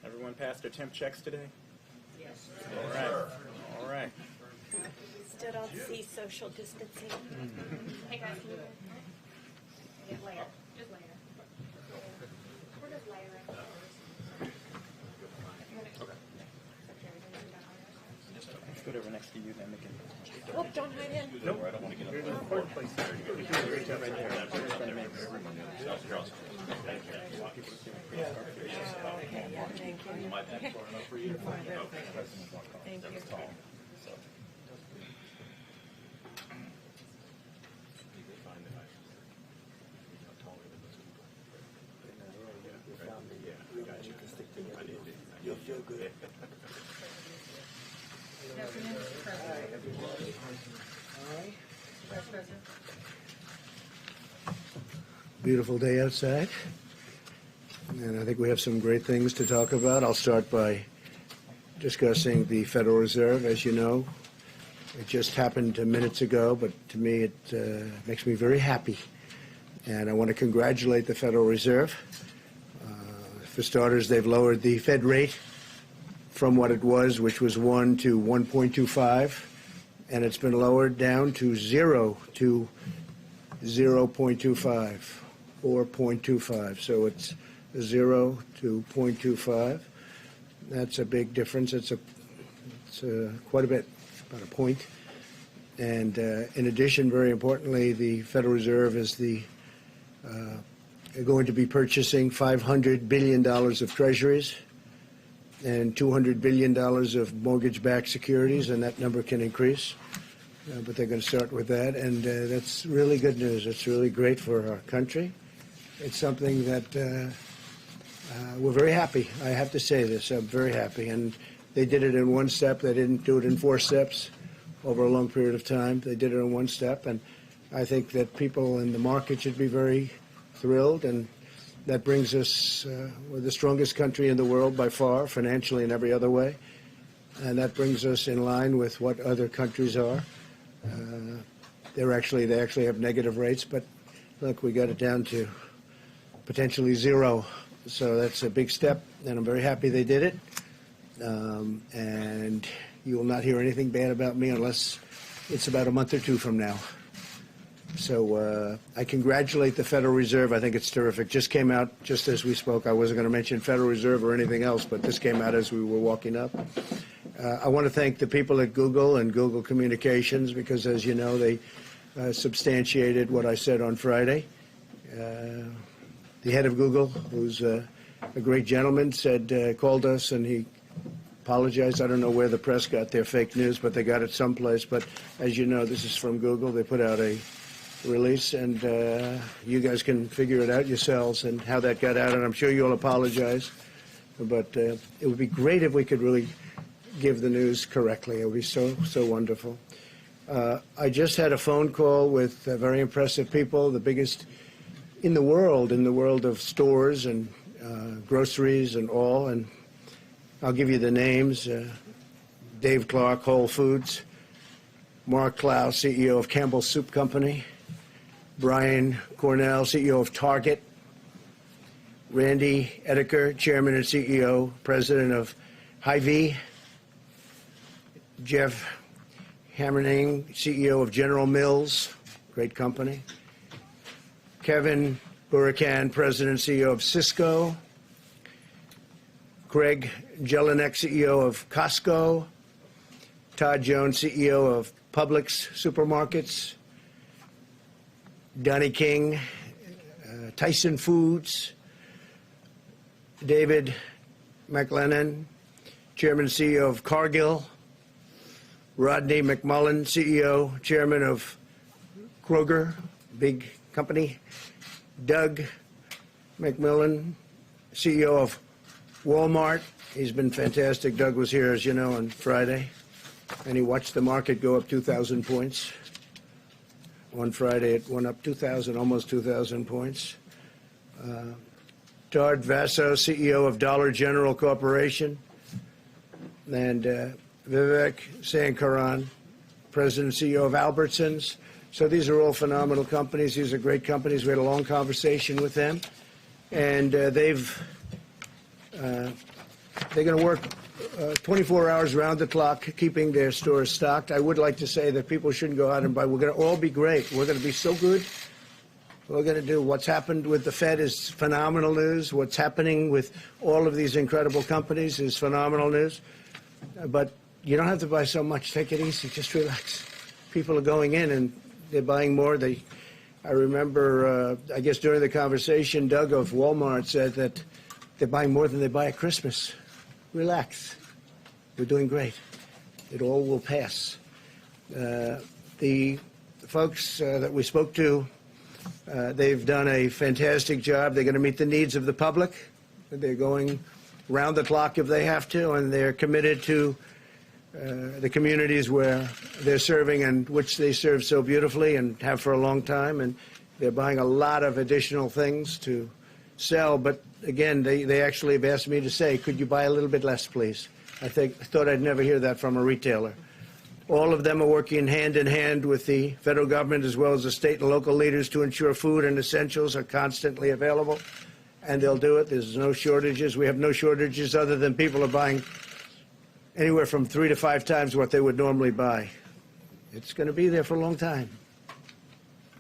Everyone passed their temp checks today? Yes. All right. All right. Still don't see social distancing. Hey guys, can you get layer? Just layer. We're just layering. Let's go over next to you then, again. Oh, don't hide him. Nope. I don't want to get in the court place. You're doing a great job right there. I'm just trying to make everyone know. Okay, yeah, thank you. Thank you. You'll feel good. Good afternoon, Mr. President. Vice President. Beautiful day outside, and I think we have some great things to talk about. I'll start by discussing the Federal Reserve. As you know, it just happened minutes ago, but to me it makes me very happy, and I want to congratulate the Federal Reserve. For starters, they've lowered the Fed rate from what it was, which was 1 to 1.25, and it's been lowered down to 0 to 0.25 or 0.25. So it's 0 to 0.25. That's a big difference. It's quite a bit, about a point. And in addition, very importantly, the Federal Reserve is going to be purchasing $500 billion of treasuries and $200 billion of mortgage-backed securities, and that number can increase. But they're going to start with that, and that's really good news. It's really great for our country. It's something that we're very happy. I have to say this. I'm very happy. And they did it in one step. They didn't do it in 4 steps over a long period of time. They did it in one step, and I think that people in the market should be very thrilled, and that brings us, we're the strongest country in the world by far, financially and every other way, and that brings us in line with what other countries are. They actually have negative rates, but look, we got it down to potentially 0, so that's a big step, and I'm very happy they did it, and you will not hear anything bad about me unless it's about a month or 2 from now. So I congratulate the Federal Reserve. I think it's terrific. Just came out just as we spoke. I wasn't going to mention Federal Reserve or anything else, but this came out as we were walking up. I want to thank the people at Google and Google Communications because, as you know, they substantiated what I said on Friday. The head of Google, who's a great gentleman, called us and he apologized. I don't know where the press got their fake news, but they got it someplace. But as you know, this is from Google. They put out a release, and you guys can figure it out yourselves and how that got out, and I'm sure you'll apologize. But it would be great if we could really give the news correctly. It would be so wonderful. I just had a phone call with very impressive people, the biggest in the world of stores and groceries and all, and I'll give you the names. Dave Clark, Whole Foods, Mark Clow, CEO of Campbell's Soup Company, Brian Cornell, CEO of Target, Randy Edeker, Chairman and CEO, President of Hy-Vee, Jeff Hammerning, CEO of General Mills, great company, Kevin Burakan, President and CEO of Cisco, Craig Jelinek, CEO of Costco, Todd Jones, CEO of Publix Supermarkets, Donnie King, Tyson Foods, David McLennan, Chairman and CEO of Cargill, Rodney McMullen, CEO, Chairman of Kroger, big company, Doug McMillan, CEO of Walmart. He's been fantastic. Doug was here, as you know, on Friday. and he watched the market go up 2,000 points. On Friday, it went up 2,000, almost 2,000 points. Todd Vaso, CEO of Dollar General Corporation, and Vivek Sankaran, President and CEO of Albertsons. So these are all phenomenal companies. These are great companies. We had a long conversation with them, and they're going to work 24 hours round the clock, keeping their stores stocked. I would like to say that people shouldn't go out and buy. We're going to all be great. We're going to be so good. We're going to do what's happened with the Fed is phenomenal news. What's happening with all of these incredible companies is phenomenal news. But you don't have to buy so much. Take it easy. Just relax. People are going in and they're buying more. I remember, I guess during the conversation, Doug of Walmart said that they're buying more than they buy at Christmas. Relax. We're doing great. It all will pass. The folks that we spoke to, they've done a fantastic job. They're going to meet the needs of the public. They're going round the clock if they have to, and they're committed to the communities where they're serving and which they serve so beautifully and have for a long time. And they're buying a lot of additional things to sell. But again, they actually have asked me to say, could you buy a little bit less, please? I thought I'd never hear that from a retailer. All of them are working hand in hand with the federal government as well as the state and local leaders to ensure food and essentials are constantly available. And they'll do it. There's no shortages. We have no shortages other than people are buying anywhere from 3 to 5 times what they would normally buy. It's going to be there for a long time.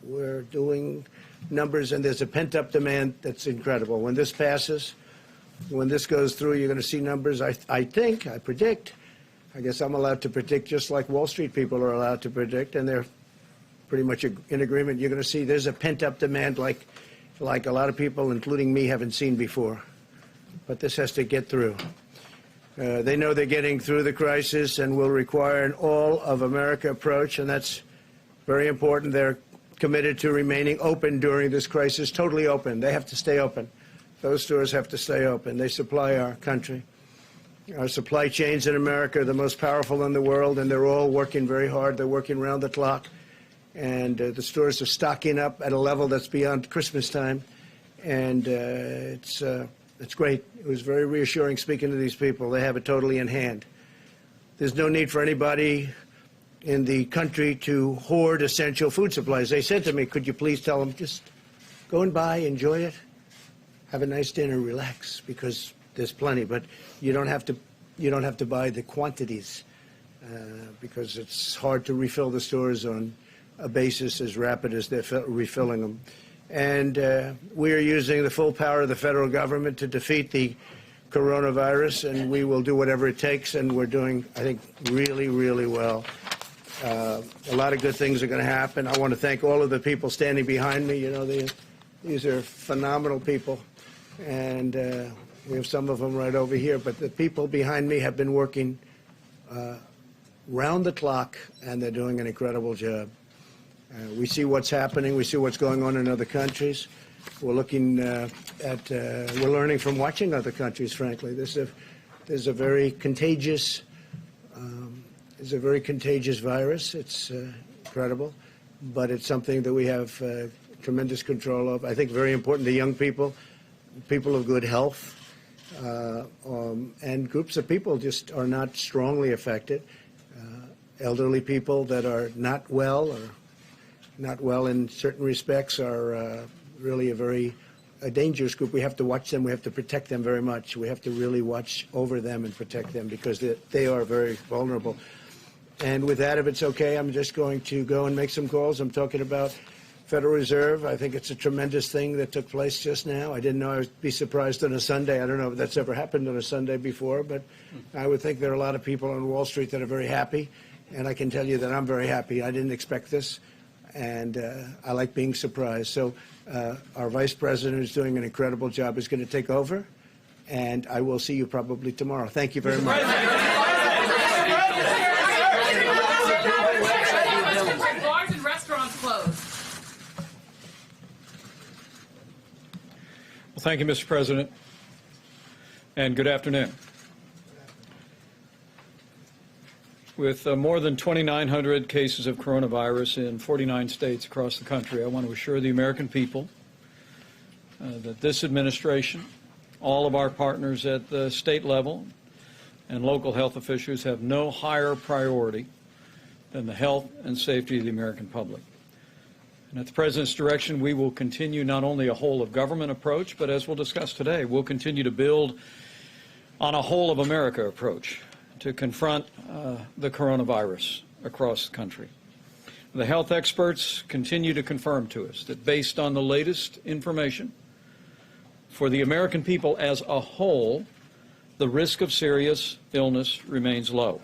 We're doing numbers, and there's a pent-up demand that's incredible. When this passes, when this goes through, you're going to see numbers, I predict. I guess I'm allowed to predict just like Wall Street people are allowed to predict, and they're pretty much in agreement. You're going to see there's a pent-up demand like a lot of people, including me, haven't seen before. But this has to get through. They know they're getting through the crisis and will require an all-of-America approach, and that's very important. They're committed to remaining open during this crisis, totally open. They have to stay open. Those stores have to stay open. They supply our country. Our supply chains in America are the most powerful in the world, and they're all working very hard. They're working around the clock. And the stores are stocking up at a level that's beyond Christmas time. And it's great. It was very reassuring speaking to these people. They have it totally in hand. There's no need for anybody in the country to hoard essential food supplies. They said to me, could you please tell them, just go and buy, enjoy it, have a nice dinner, relax, because there's plenty. But you don't have to buy the quantities because it's hard to refill the stores on a basis as rapid as they're refilling them. And we are using the full power of the federal government to defeat the coronavirus, and we will do whatever it takes, and we're doing, I think, really, really well. A lot of good things are going to happen. I want to thank all of the people standing behind me. You know, these are phenomenal people, and we have some of them right over here. But the people behind me have been working round the clock, and they're doing an incredible job. We see what's happening. We see what's going on in other countries. We're looking we're learning from watching other countries, frankly. There's a very contagious virus. It's incredible, but it's something that we have tremendous control of. I think very important to young people, people of good health, and groups of people just are not strongly affected. Elderly people that are not well or not well in certain respects are really a dangerous group. We have to watch them. We have to protect them very much. We have to really watch over them and protect them because they are very vulnerable. And with that, if it's okay, I'm just going to go and make some calls. I'm talking about Federal Reserve. I think it's a tremendous thing that took place just now. I didn't know I would be surprised on a Sunday. I don't know if that's ever happened on a Sunday before, but I would think there are a lot of people on Wall Street that are very happy. And I can tell you that I'm very happy. I didn't expect this. And I like being surprised. So our vice president is doing an incredible job, is going to take over, and I will see you probably tomorrow. Thank you very much. Bars and restaurants closed. Well, thank you, Mr. President, and good afternoon. With more than 2,900 cases of coronavirus in 49 states across the country, I want to assure the American people that this administration, all of our partners at the state level, and local health officials have no higher priority than the health and safety of the American public. And at the President's direction, we will continue not only a whole-of-government approach, but as we'll discuss today, we'll continue to build on a whole-of-America approach to confront the coronavirus across the country. The health experts continue to confirm to us that based on the latest information, for the American people as a whole, the risk of serious illness remains low.